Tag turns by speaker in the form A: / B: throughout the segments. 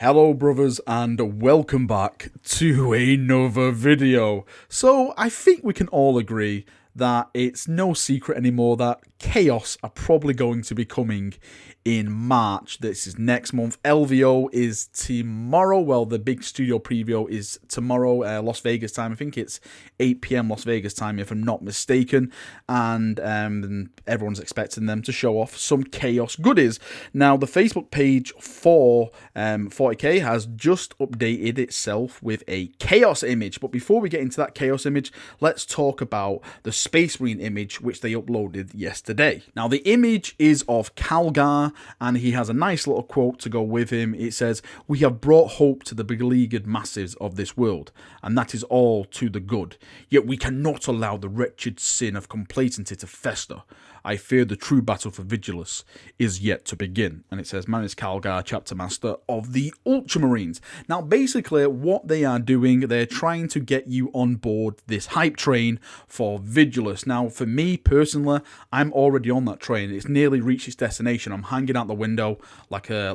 A: Hello brothers and welcome back to another video. So I think we can all agree that it's no secret anymore that Chaos are probably going to be coming in March. This is next month. LVO is tomorrow. Well, the big studio preview is tomorrow, Las Vegas time. I think it's 8 p.m. Las Vegas time, if I'm not mistaken. And everyone's expecting them to show off some Chaos goodies. Now, the Facebook page for 40k has just updated itself with a Chaos image. But before we get into that Chaos image, let's talk about the Space Marine image, which they uploaded yesterday. Now, the image is of Calgar, and he has a nice little quote to go with him. It says, "We have brought hope to the beleaguered masses of this world, and that is all to the good. Yet we cannot allow the wretched sin of complacency to fester. I fear the true battle for Vigilus is yet to begin." And it says, "Manus Calgar, Chapter Master of the Ultramarines." Now, basically, what they are doing, they're trying to get you on board this hype train for Vigilus. Now, for me personally, I'm already on that train. It's nearly reached its destination. I'm hanging out the window like a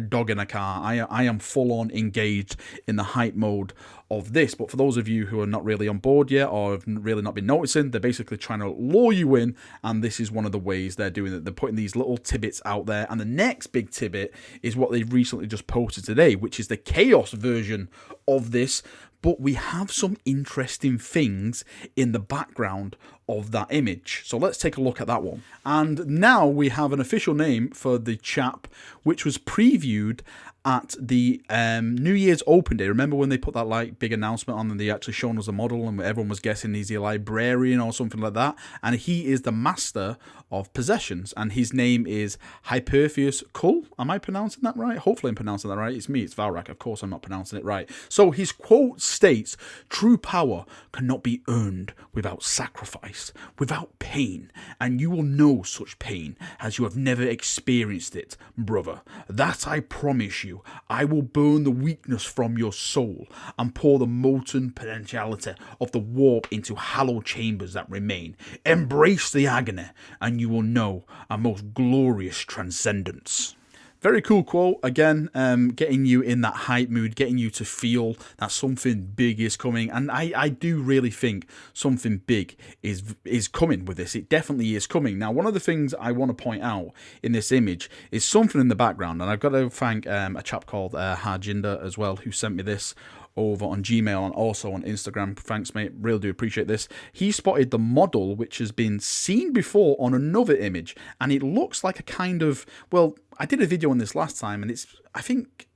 A: dog in a car. I am full on engaged in the hype mode of this. But for those of you who are not really on board yet or have really not been noticing, they're basically trying to lure you in, and this is one of the ways they're doing it. They're putting these little tidbits out there, and the next big tidbit is what they've recently just posted today, which is the Chaos version of this. But we have some interesting things in the background of that image. So let's take a look at that one. And now we have an official name for the chap, which was previewed at the New Year's open day. Remember when they put that like big announcement on and they actually shown us a model and everyone was guessing he's a librarian or something like that? And he is the master of possessions, and his name is Hypertheus Kull. Am I pronouncing that right? Hopefully I'm pronouncing that right. It's me, it's Valrak. Of course I'm not pronouncing it right. So his quote states, "True power cannot be earned without sacrifice, without pain, and you will know such pain as you have never experienced it, brother. That I promise you. I will burn the weakness from your soul and pour the molten potentiality of the warp into hollow chambers that remain. Embrace the agony, and you will know a most glorious transcendence." Very cool quote. Again, getting you in that hype mood, getting you to feel that something big is coming. And I do really think something big is coming with this. It definitely is coming. Now, one of the things I want to point out in this image is something in the background. And I've got to thank a chap called Harjinder as well, who sent me this over on Gmail and also on Instagram. Thanks, mate. Really do appreciate this. He spotted the model, which has been seen before on another image, and it looks like a kind of, well, I did a video on this last time, and I think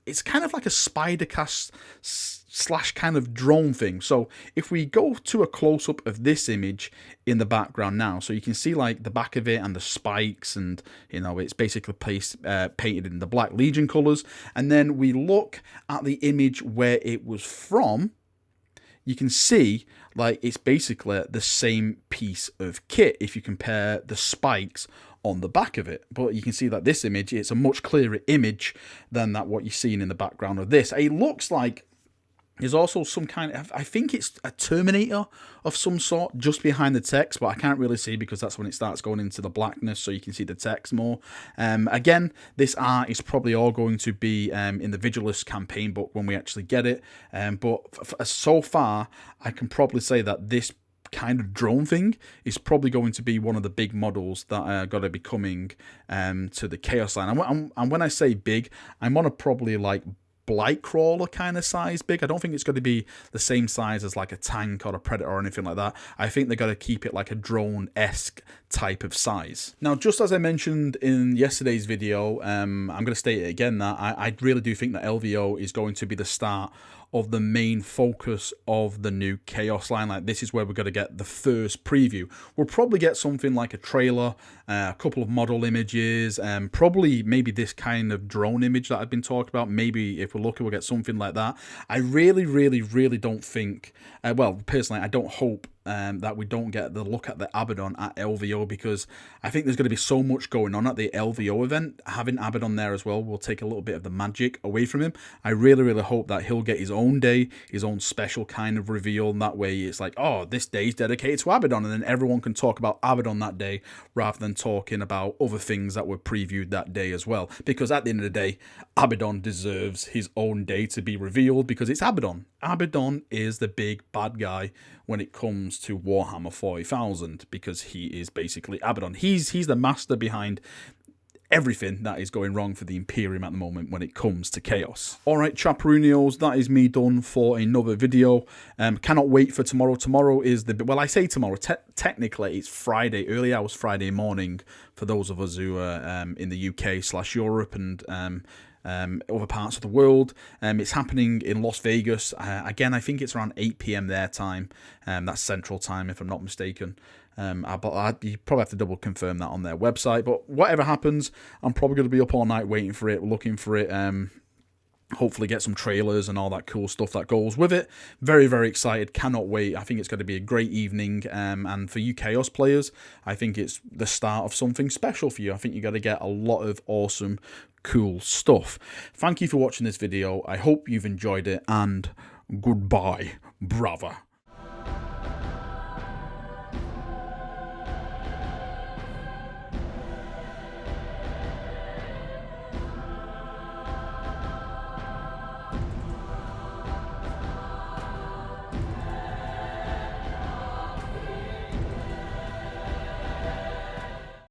A: it's kind of like a spider cast slash kind of drone thing. So if we go to a close-up of this image in the background now, so you can see like the back of it and the spikes, and you know, it's basically painted in the Black Legion colors. And then we look at the image where it was from, you can see like it's basically the same piece of kit if you compare the spikes on the back of it. But you can see that this image, it's a much clearer image than that what you're seeing in the background of this. It looks like there's also some kind of, I think it's a Terminator of some sort just behind the text, but I can't really see because that's when it starts going into the blackness, so you can see the text more. Again, this art is probably all going to be in the Vigilus campaign book when we actually get it. But so far, I can probably say that this kind of drone thing is probably going to be one of the big models that are going to be coming to the Chaos line. And when I say big, I'm on a probably like blight crawler kind of size big. I don't think it's going to be the same size as like a tank or a predator or anything like that. I think they're going to keep it like a drone-esque type of size. Now, just as I mentioned in yesterday's video, I'm going to state it again that I really do think that LVO is going to be the start of the main focus of the new Chaos line. Like, this is where we're going to get the first preview. We'll probably get something like a trailer, a couple of model images, probably maybe this kind of drone image that I've been talking about. Maybe if we're lucky, we'll get something like that. I really, really, really don't think, well, personally, I don't hope that we don't get the look at the Abaddon at LVO, because I think there's going to be so much going on at the LVO event. Having Abaddon there as well will take a little bit of the magic away from him. I really, really hope that he'll get his own day, his own special kind of reveal, and that way it's like, oh, this day is dedicated to Abaddon, and then everyone can talk about Abaddon that day rather than talking about other things that were previewed that day as well. Because at the end of the day, Abaddon deserves his own day to be revealed, because it's Abaddon. Abaddon is the big bad guy when it comes to Warhammer 40,000, because he is basically Abaddon. He's the master behind everything that is going wrong for the Imperium at the moment when it comes to chaos. Alright, Chaperonios, that is me done for another video. Cannot wait for tomorrow. Tomorrow is the... Well, I say tomorrow. Technically, it's Friday, early hours Friday morning for those of us who are in the UK/Europe and other parts of the world. It's happening in Las Vegas. Again, I think it's around 8 PM their time. That's Central Time, if I'm not mistaken. You probably have to double confirm that on their website. But whatever happens, I'm probably going to be up all night waiting for it, looking for it. Hopefully get some trailers and all that cool stuff that goes with it. Very, very excited. Cannot wait. I think it's going to be a great evening. And for you Chaos players, I think it's the start of something special for you. I think you're going to get a lot of awesome, cool stuff. Thank you for watching this video. I hope you've enjoyed it, and goodbye, brother.